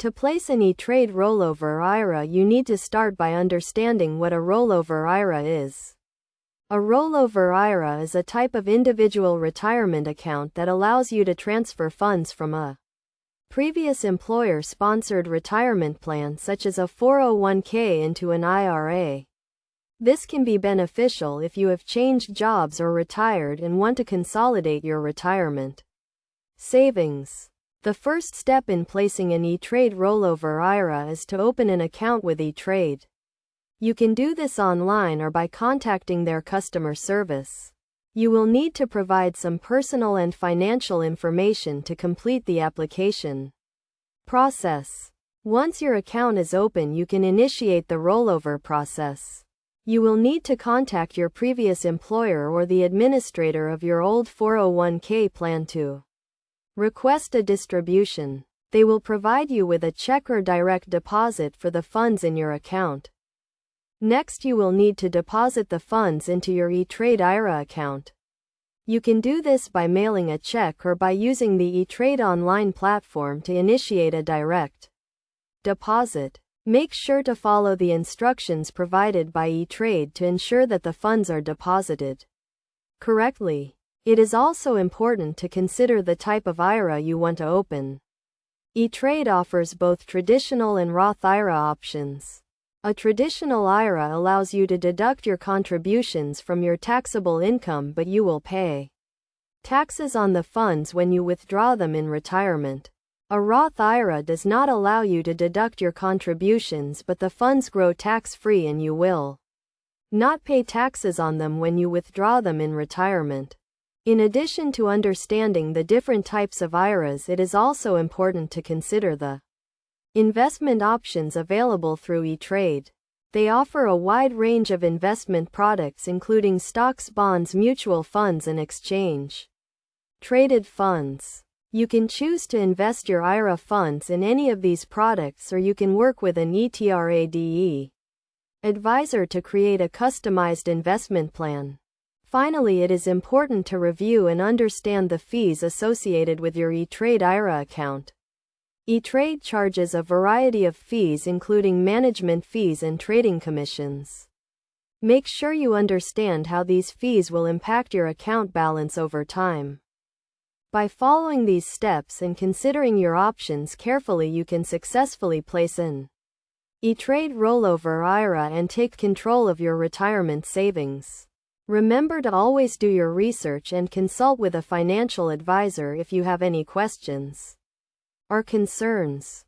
To place an ETrade Rollover IRA, you need to start by understanding what a rollover IRA is. A rollover IRA is a type of individual retirement account that allows you to transfer funds from a previous employer-sponsored retirement plan such as a 401k into an IRA. This can be beneficial if you have changed jobs or retired and want to consolidate your retirement savings. The first step in placing an ETrade Rollover IRA is to open an account with ETrade. You can do this online or by contacting their customer service. You will need to provide some personal and financial information to complete the application process. Once your account is open, you can initiate the rollover process. You will need to contact your previous employer or the administrator of your old 401k plan to request a distribution. They will provide you with a check or direct deposit for the funds in your account. Next, you will need to deposit the funds into your ETrade IRA account. You can do this by mailing a check or by using the ETrade online platform to initiate a direct deposit. Make sure to follow the instructions provided by ETrade to ensure that the funds are deposited correctly. It is also important to consider the type of IRA you want to open. ETrade offers both traditional and Roth IRA options. A traditional IRA allows you to deduct your contributions from your taxable income, but you will pay taxes on the funds when you withdraw them in retirement. A Roth IRA does not allow you to deduct your contributions, but the funds grow tax-free and you will not pay taxes on them when you withdraw them in retirement. In addition to understanding the different types of IRAs, it is also important to consider the investment options available through ETrade. They offer a wide range of investment products including stocks, bonds, mutual funds, and exchange-traded funds. You can choose to invest your IRA funds in any of these products, or you can work with an ETRADE advisor to create a customized investment plan. Finally, it is important to review and understand the fees associated with your ETrade IRA account. ETrade charges a variety of fees including management fees and trading commissions. Make sure you understand how these fees will impact your account balance over time. By following these steps and considering your options carefully, you can successfully place an ETrade Rollover IRA and take control of your retirement savings. Remember to always do your research and consult with a financial advisor if you have any questions or concerns.